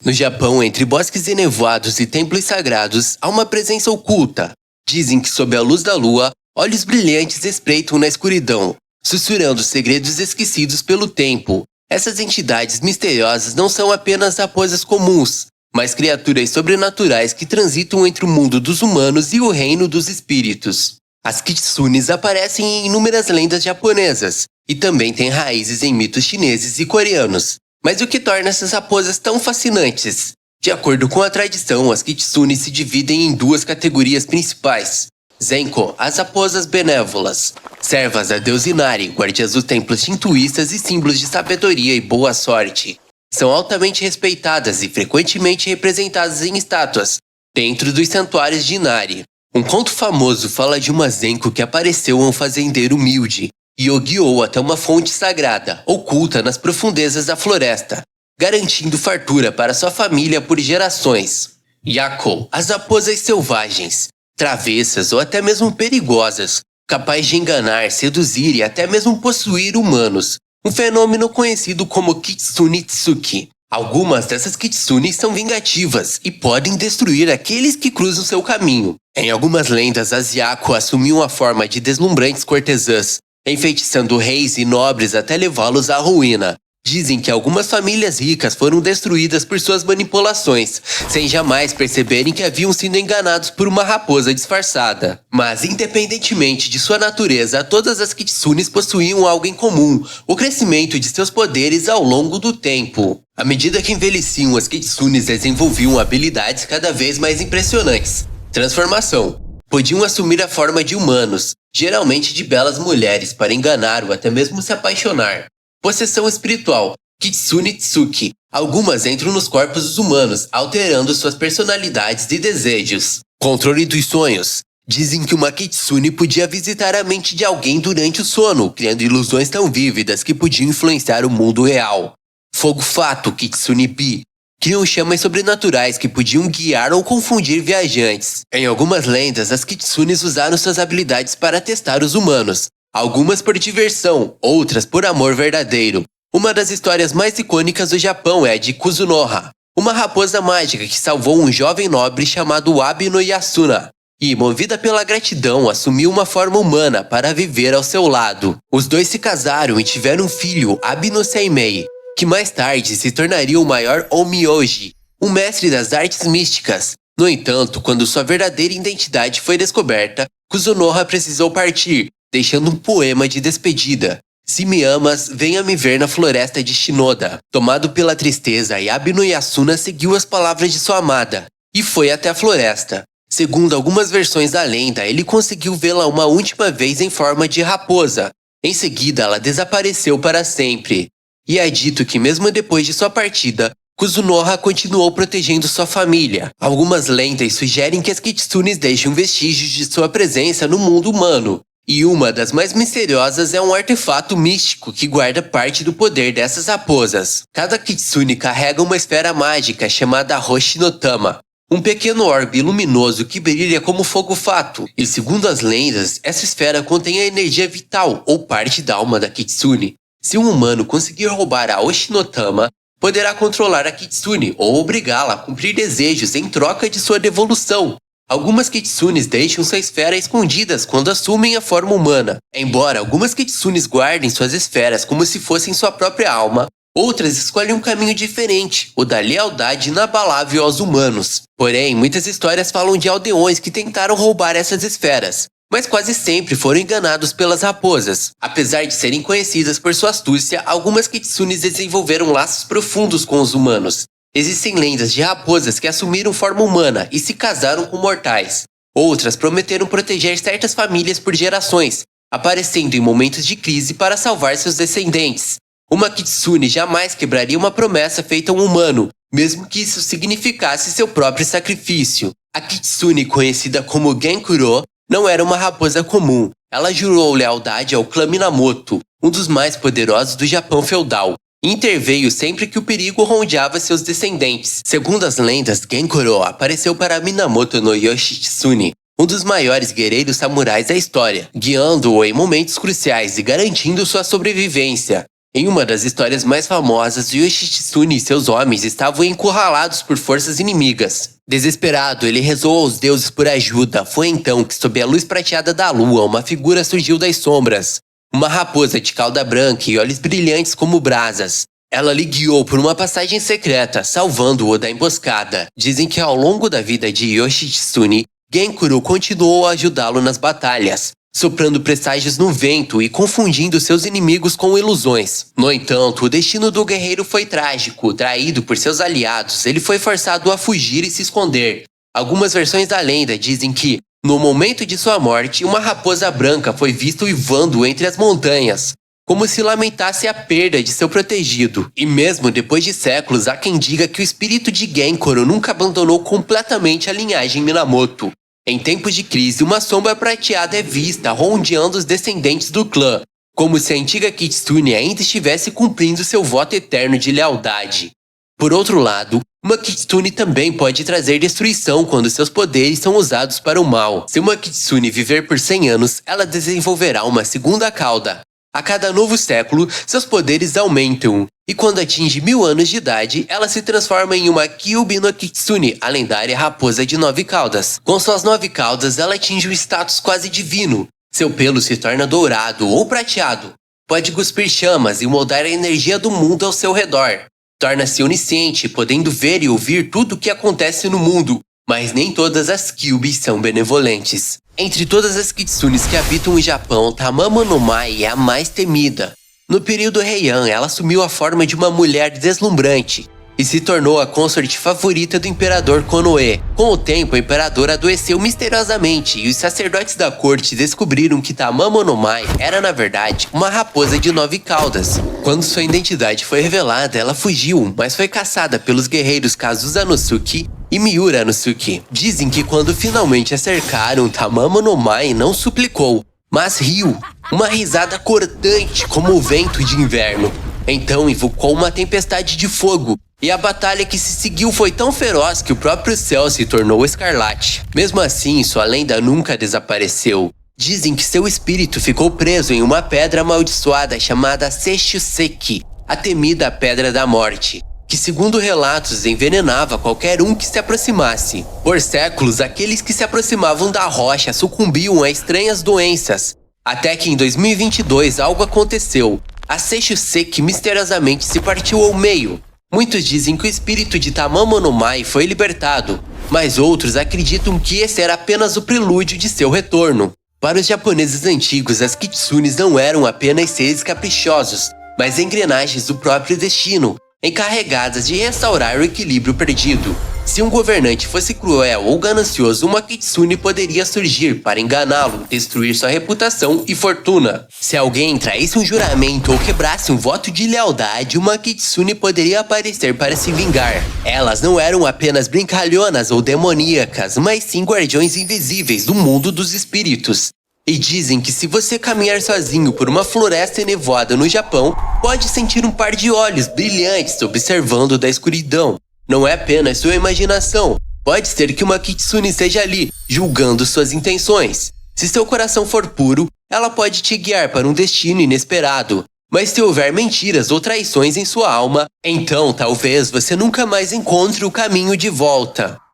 No Japão, entre bosques enevoados e templos sagrados, há uma presença oculta. Dizem que sob a luz da lua, olhos brilhantes espreitam na escuridão, sussurrando segredos esquecidos pelo tempo. Essas entidades misteriosas não são apenas raposas comuns, mas criaturas sobrenaturais que transitam entre o mundo dos humanos e o reino dos espíritos. As kitsunes aparecem em inúmeras lendas japonesas, e também têm raízes em mitos chineses e coreanos. Mas o que torna essas raposas tão fascinantes? De acordo com a tradição, as kitsunes se dividem em duas categorias principais. Zenko, as raposas benévolas, servas da deusa Inari, guardiãs dos templos shintoístas e símbolos de sabedoria e boa sorte. São altamente respeitadas e frequentemente representadas em estátuas, dentro dos santuários de Inari. Um conto famoso fala de uma Zenko que apareceu a um fazendeiro humilde e o guiou até uma fonte sagrada, oculta nas profundezas da floresta, garantindo fartura para sua família por gerações. Yako, as raposas selvagens, travessas ou até mesmo perigosas, capazes de enganar, seduzir e até mesmo possuir humanos, um fenômeno conhecido como Kitsune Tsuki. Algumas dessas kitsunes são vingativas e podem destruir aqueles que cruzam seu caminho. Em algumas lendas, as Yako assumiam a forma de deslumbrantes cortesãs, enfeitiçando reis e nobres até levá-los à ruína. Dizem que algumas famílias ricas foram destruídas por suas manipulações, sem jamais perceberem que haviam sido enganados por uma raposa disfarçada. Mas, independentemente de sua natureza, todas as kitsunes possuíam algo em comum: o crescimento de seus poderes ao longo do tempo. À medida que envelheciam, as kitsunes desenvolviam habilidades cada vez mais impressionantes. Transformação. Podiam assumir a forma de humanos, geralmente de belas mulheres, para enganar ou até mesmo se apaixonar. Possessão espiritual, Kitsune Tsuki. Algumas entram nos corpos dos humanos, alterando suas personalidades e desejos. Controle dos sonhos. Dizem que uma Kitsune podia visitar a mente de alguém durante o sono, criando ilusões tão vívidas que podiam influenciar o mundo real. Fogo Fato, Kitsune Bi. Criam chamas sobrenaturais que podiam guiar ou confundir viajantes. Em algumas lendas, as kitsunes usaram suas habilidades para testar os humanos. Algumas por diversão, outras por amor verdadeiro. Uma das histórias mais icônicas do Japão é a de Kuzunoha, uma raposa mágica que salvou um jovem nobre chamado Abi no Yasuna. E, movida pela gratidão, assumiu uma forma humana para viver ao seu lado. Os dois se casaram e tiveram um filho, Abi no Seimei, que mais tarde se tornaria o maior Onmyoji, um mestre das artes místicas. No entanto, quando sua verdadeira identidade foi descoberta, Kuzunoha precisou partir, deixando um poema de despedida. Se me amas, venha me ver na floresta de Shinoda. Tomado pela tristeza, Abi no Yasuna seguiu as palavras de sua amada e foi até a floresta. Segundo algumas versões da lenda, ele conseguiu vê-la uma última vez em forma de raposa. Em seguida, ela desapareceu para sempre. E é dito que mesmo depois de sua partida, Kuzunoha continuou protegendo sua família. Algumas lendas sugerem que as kitsunes deixam vestígios de sua presença no mundo humano. E uma das mais misteriosas é um artefato místico que guarda parte do poder dessas raposas. Cada kitsune carrega uma esfera mágica chamada Hoshinotama, um pequeno orbe luminoso que brilha como fogo fato. E segundo as lendas, essa esfera contém a energia vital ou parte da alma da kitsune. Se um humano conseguir roubar a Hoshinotama, poderá controlar a kitsune ou obrigá-la a cumprir desejos em troca de sua devolução. Algumas kitsunes deixam sua esfera escondidas quando assumem a forma humana. Embora algumas kitsunes guardem suas esferas como se fossem sua própria alma, outras escolhem um caminho diferente, o da lealdade inabalável aos humanos. Porém, muitas histórias falam de aldeões que tentaram roubar essas esferas, mas quase sempre foram enganados pelas raposas. Apesar de serem conhecidas por sua astúcia, algumas kitsunes desenvolveram laços profundos com os humanos. Existem lendas de raposas que assumiram forma humana e se casaram com mortais. Outras prometeram proteger certas famílias por gerações, aparecendo em momentos de crise para salvar seus descendentes. Uma kitsune jamais quebraria uma promessa feita a um humano, mesmo que isso significasse seu próprio sacrifício. A kitsune, conhecida como Genkuro, não era uma raposa comum. Ela jurou lealdade ao clã Minamoto, um dos mais poderosos do Japão feudal, e interveio sempre que o perigo rondeava seus descendentes. Segundo as lendas, Genkuro apareceu para Minamoto no Yoshitsune, um dos maiores guerreiros samurais da história, guiando-o em momentos cruciais e garantindo sua sobrevivência. Em uma das histórias mais famosas, Yoshitsune e seus homens estavam encurralados por forças inimigas. Desesperado, ele rezou aos deuses por ajuda. Foi então que, sob a luz prateada da lua, uma figura surgiu das sombras. Uma raposa de cauda branca e olhos brilhantes como brasas. Ela lhe guiou por uma passagem secreta, salvando-o da emboscada. Dizem que ao longo da vida de Yoshitsune, Genkuru continuou a ajudá-lo nas batalhas, soprando presságios no vento e confundindo seus inimigos com ilusões. No entanto, o destino do guerreiro foi trágico. Traído por seus aliados, ele foi forçado a fugir e se esconder. Algumas versões da lenda dizem que, no momento de sua morte, uma raposa branca foi vista uivando entre as montanhas, como se lamentasse a perda de seu protegido. E mesmo depois de séculos, há quem diga que o espírito de Genkoro nunca abandonou completamente a linhagem Minamoto. Em tempos de crise, uma sombra prateada é vista rondeando os descendentes do clã, como se a antiga Kitsune ainda estivesse cumprindo seu voto eterno de lealdade. Por outro lado, uma Kitsune também pode trazer destruição quando seus poderes são usados para o mal. Se uma Kitsune viver por 100 anos, ela desenvolverá uma segunda cauda. A cada novo século, seus poderes aumentam, e quando atinge 1000 anos de idade, ela se transforma em uma Kyuubi no Kitsune, a lendária raposa de 9 caudas. Com suas 9 caudas, ela atinge um status quase divino. Seu pelo se torna dourado ou prateado. Pode cuspir chamas e moldar a energia do mundo ao seu redor. Torna-se onisciente, podendo ver e ouvir tudo o que acontece no mundo. Mas nem todas as Kyuubi são benevolentes. Entre todas as Kitsunes que habitam o Japão, Tamamo no Mai é a mais temida. No período Heian, ela assumiu a forma de uma mulher deslumbrante e se tornou a consorte favorita do imperador Konoe. Com o tempo, o imperador adoeceu misteriosamente e os sacerdotes da corte descobriram que Tamamo no Mai era, na verdade, uma raposa de 9 caudas. Quando sua identidade foi revelada, ela fugiu, mas foi caçada pelos guerreiros Kazusa no Suki e Miura no Suki. Dizem que quando finalmente a cercaram, Tamamo no Mai não suplicou, mas riu, uma risada cortante como o vento de inverno. Então invocou uma tempestade de fogo, e a batalha que se seguiu foi tão feroz que o próprio céu se tornou escarlate. Mesmo assim, sua lenda nunca desapareceu. Dizem que seu espírito ficou preso em uma pedra amaldiçoada chamada Sechuseki, a temida Pedra da Morte, que segundo relatos envenenava qualquer um que se aproximasse. Por séculos, aqueles que se aproximavam da rocha sucumbiam a estranhas doenças, até que em 2022 algo aconteceu. A Sechuseki misteriosamente se partiu ao meio. Muitos dizem que o espírito de Tamamo no Mai foi libertado, mas outros acreditam que esse era apenas o prelúdio de seu retorno. Para os japoneses antigos, as kitsunes não eram apenas seres caprichosos, mas engrenagens do próprio destino, encarregadas de restaurar o equilíbrio perdido. Se um governante fosse cruel ou ganancioso, uma kitsune poderia surgir para enganá-lo, destruir sua reputação e fortuna. Se alguém traísse um juramento ou quebrasse um voto de lealdade, uma kitsune poderia aparecer para se vingar. Elas não eram apenas brincalhonas ou demoníacas, mas sim guardiões invisíveis do mundo dos espíritos. E dizem que se você caminhar sozinho por uma floresta enevoada no Japão, pode sentir um par de olhos brilhantes observando da escuridão. Não é apenas sua imaginação. Pode ser que uma kitsune esteja ali, julgando suas intenções. Se seu coração for puro, ela pode te guiar para um destino inesperado. Mas se houver mentiras ou traições em sua alma, então talvez você nunca mais encontre o caminho de volta.